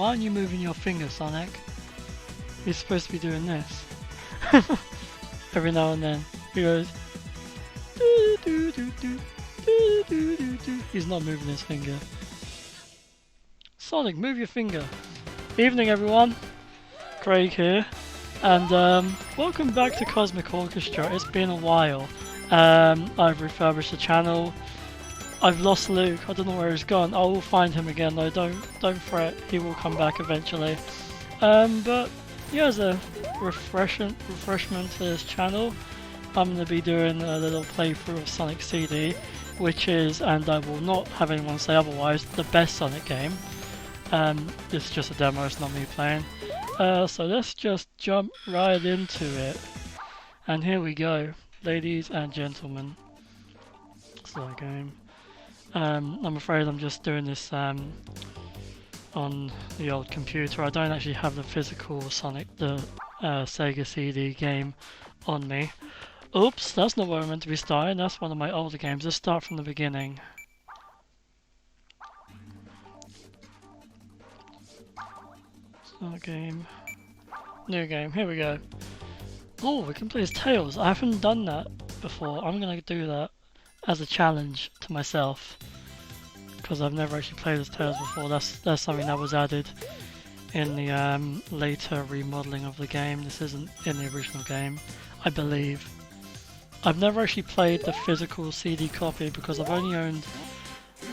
Why aren't you moving your finger, Sonic? You're supposed to be doing this. Every now and then. He goes... doo doo doo doo doo doo doo doo. He's not moving his finger. Sonic, move your finger. Evening everyone. Craig here. And welcome back to Cosmic Orchestra. It's been a while. I've refurbished the channel. I've lost Luke. I don't know where he's gone. I will find him again though. Don't fret. He will come back eventually. But yeah, as a refreshment to this channel, I'm going to be doing a little playthrough of Sonic CD, which is, and I will not have anyone say otherwise, the best Sonic game. This is just a demo. It's not me playing. So let's just jump right into it. And here we go, ladies and gentlemen. Slow game. I'm afraid I'm just doing this on the old computer. I don't actually have the physical Sonic, the Sega CD game on me. Oops, that's not where I'm meant to be starting. That's one of my older games. Let's start from the beginning. Start game. New game. Here we go. Oh, we can play as Tails. I haven't done that before. I'm gonna do that as a challenge to myself, because I've never actually played as Tails before. That's something that was added in the later remodeling of the game. This isn't in the original game, I believe. I've never actually played the physical CD copy because I've only owned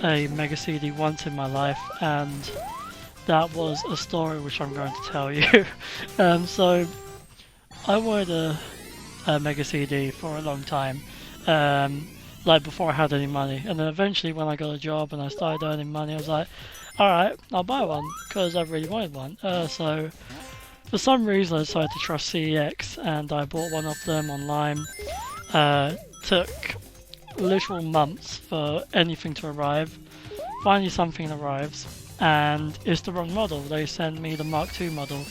a Mega CD once in my life, and that was a story which I'm going to tell you. So I wanted a Mega CD for a long time. Like before I had any money, and then eventually when I got a job and I started earning money, I was like, alright, I'll buy one, because I really wanted one. So for some reason I decided to trust CEX, and I bought one of them online. Took literal months for anything to arrive. Finally something arrives, and it's the wrong model. They sent me the Mark II model,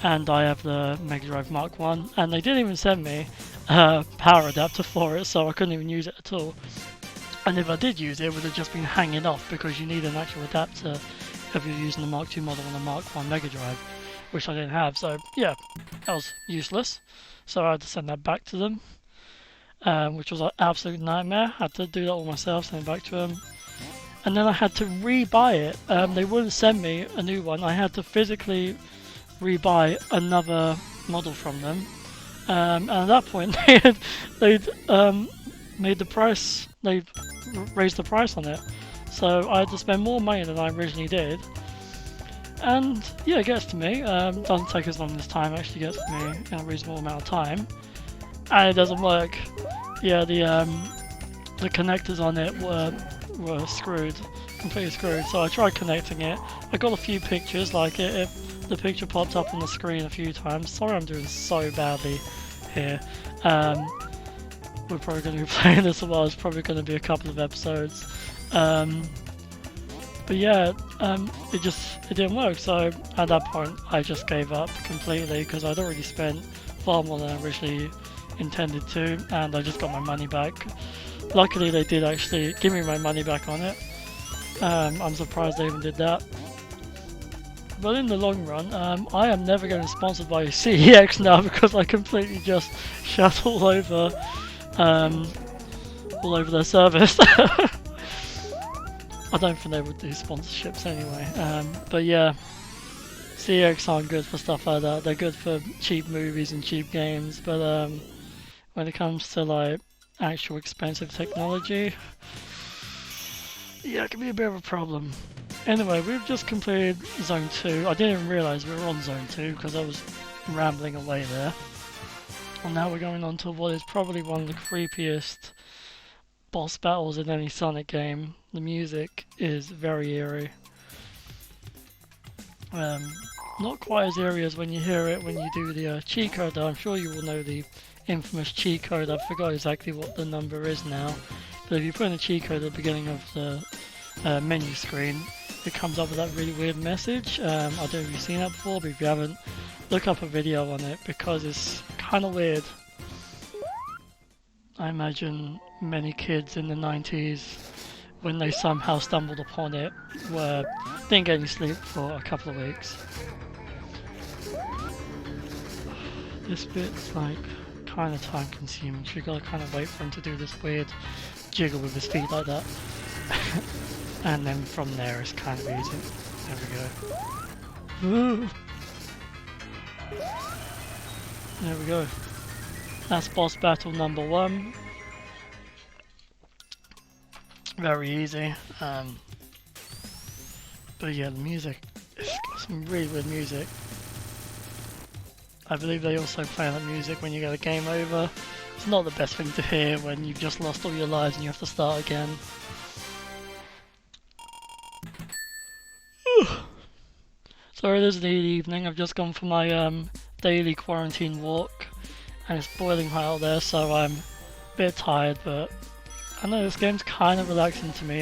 and I have the Mega Drive Mark 1, and they didn't even send me a power adapter for it, so I couldn't even use it at all. And if I did use it, it would have just been hanging off, because you need an actual adapter if you're using the Mark II model on the Mark 1 Mega Drive, which I didn't have. So yeah, that was useless. So I had to send that back to them, which was an absolute nightmare. I had to do that all myself, send it back to them. And then I had to re-buy it. They wouldn't send me a new one. I had to physically re-buy another model from them. And at that point, they'd made the price, they'd raised the price on it. So I had to spend more money than I originally did. And yeah, it gets to me. Doesn't take as long as time, actually gets to me in a reasonable amount of time. And it doesn't work. Yeah, the connectors on it were screwed, completely screwed. So I tried connecting it. I got a few pictures, like the picture popped up on the screen a few times. Sorry, I'm doing so badly here. We're probably going to be playing this a while. It's probably going to be a couple of episodes. But yeah, it didn't work. So at that point, I just gave up completely, because I'd already spent far more than I originally intended to, and I just got my money back. Luckily, they did actually give me my money back on it. I'm surprised they even did that. But in the long run, I am never going to be sponsored by CEX now, because I completely just shut all over their service. I don't think they would do sponsorships anyway. But yeah, CEX aren't good for stuff like that. They're good for cheap movies and cheap games, but when it comes to like actual expensive technology, yeah, it can be a bit of a problem. Anyway, we've just completed Zone 2. I didn't even realise we were on Zone 2, because I was rambling away there. And now we're going on to what is probably one of the creepiest boss battles in any Sonic game. The music is very eerie. Not quite as eerie as when you hear it when you do the cheat code, though. I'm sure you will know the infamous cheat code. I forgot exactly what the number is now. But if you put in a cheat code at the beginning of the menu screen, it comes up with that really weird message. I don't know if you've seen that before, but if you haven't, look up a video on it, because it's kind of weird. I imagine many kids in the 90s when they somehow stumbled upon it, didn't get any sleep for a couple of weeks. This bit's like kind of time consuming, so you gotta kind of wait for him to do this weird jiggle with his feet like that. And then from there it's kind of easy. There we go. Ooh. There we go. That's boss battle number 1. Very easy. But yeah, the music, it's got some really weird music. I believe they also play that music when you get a game over. It's not the best thing to hear when you've just lost all your lives and you have to start again. So it is the evening. I've just gone for my daily quarantine walk, and it's boiling hot out there, so I'm a bit tired, but I know this game's kind of relaxing to me.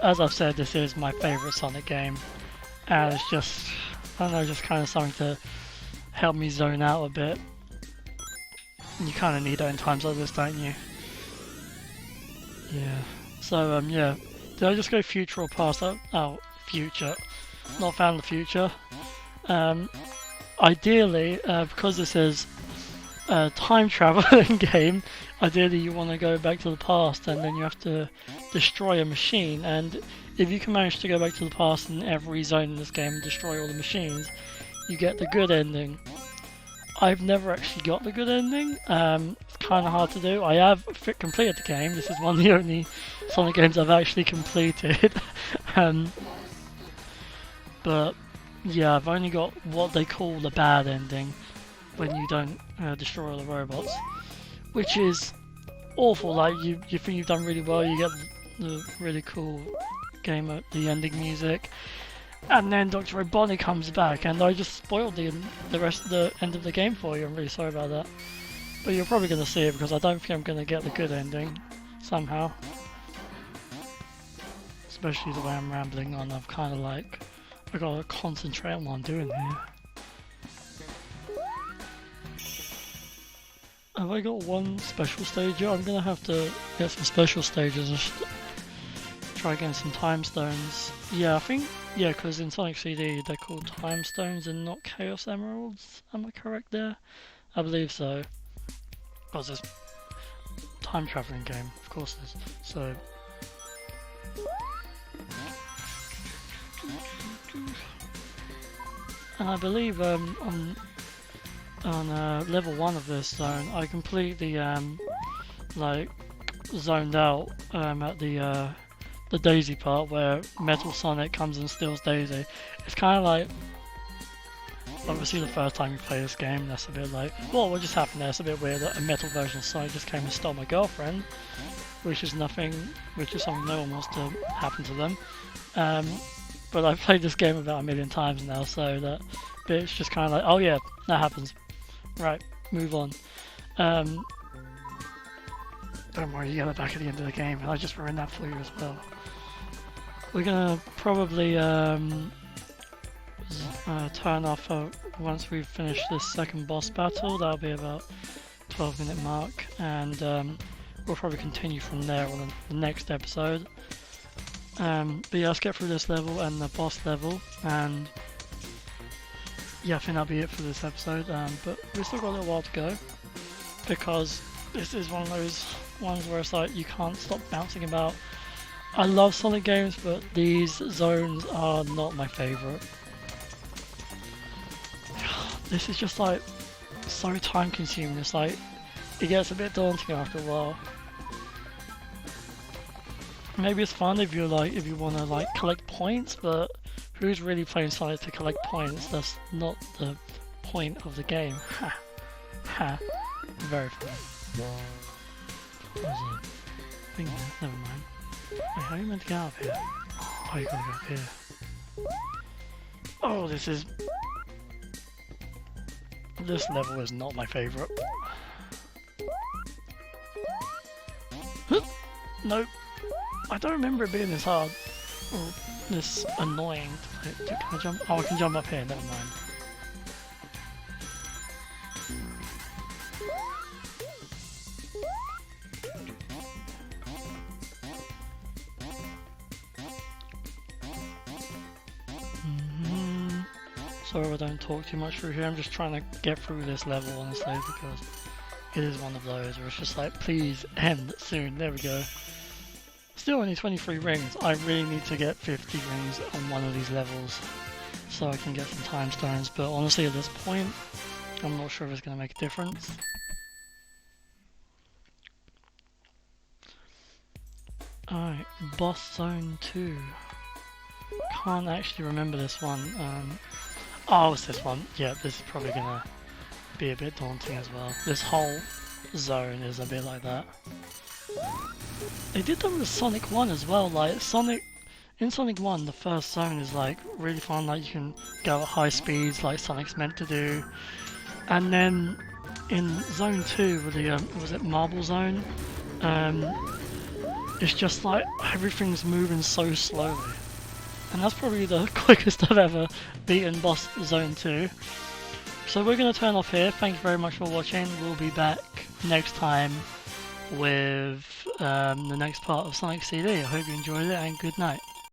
As I've said, this is my favourite Sonic game, and it's just, I don't know, just kind of something to help me zone out a bit. You kind of need that in times like this, don't you? Yeah. So, yeah. Did I just go future or past? Oh, future. Not found the future. Ideally, because this is a time traveling game, ideally you want to go back to the past, and then you have to destroy a machine. And if you can manage to go back to the past in every zone in this game and destroy all the machines, you get the good ending. I've never actually got the good ending. It's kind of hard to do. I have completed the game. This is one of the only Sonic games I've actually completed. But yeah, I've only got what they call the bad ending, when you don't destroy all the robots, which is awful. Like you think you've done really well, you get the really cool game, the ending music, and then Dr. Robotnik comes back, and I just spoiled the rest of the end of the game for you. I'm really sorry about that, but you're probably going to see it because I don't think I'm going to get the good ending somehow. Especially the way I'm rambling on. I'm kind of like, I gotta concentrate on what I'm doing here. Have I got one special stage yet? I'm gonna have to get some special stages and try getting some time stones. Yeah, I think, yeah, because in Sonic CD they're called time stones and not Chaos Emeralds. Am I correct there? I believe so. Because it's a time traveling game, of course it is. So. And I believe on level 1 of this zone, I completely like zoned out at the Daisy part where Metal Sonic comes and steals Daisy. It's kind of like, obviously the first time you play this game, that's a bit like, well, what just happened there? It's a bit weird that a metal version of Sonic just came and stole my girlfriend, which is something no one wants to happen to them. But I've played this game about 1,000,000 times now, so that bit's just kind of like, oh yeah, that happens. Right, move on. Don't worry, you get it back at the end of the game, and I just ruined that for you as well. We're gonna probably turn off once we've finished this second boss battle. That'll be about 12-minute mark, and we'll probably continue from there on the next episode. But yeah, let's get through this level and the boss level, and yeah, I think that'll be it for this episode. But we've still got a little while to go, because this is one of those ones where it's like you can't stop bouncing about. I love Sonic games, but these zones are not my favourite. This is just like so time consuming. It's like it gets a bit daunting after a while. Maybe it's fun if you want to like collect points, but who's really playing Sonic to collect points? That's not the point of the game. Ha ha. Very fun. There's a thing there. Never mind. Wait, how are you meant to get out of here? Oh, you gotta go up here. Oh, this level is not my favourite. Nope. I don't remember it being this hard, or this annoying. Can I jump? Oh, I can jump up here, never mind. Sorry I don't talk too much through here, I'm just trying to get through this level honestly, because it is one of those where it's just like, please end soon. There we go. Still only 23 rings. I really need to get 50 rings on one of these levels so I can get some time stones, but honestly at this point I'm not sure if it's going to make a difference. Alright, boss zone 2. Can't actually remember this one. Oh, it's this one. Yeah, this is probably going to be a bit daunting as well. This whole zone is a bit like that. They did that with Sonic 1 as well, like in Sonic 1 the first zone is like really fun, like you can go at high speeds like Sonic's meant to do. And then in zone 2 with the, was it Marble Zone? It's just like everything's moving so slowly. And that's probably the quickest I've ever beaten boss zone 2. So we're going to turn off here. Thank you very much for watching. We'll be back next time with the next part of Sonic CD. I hope you enjoyed it and good night.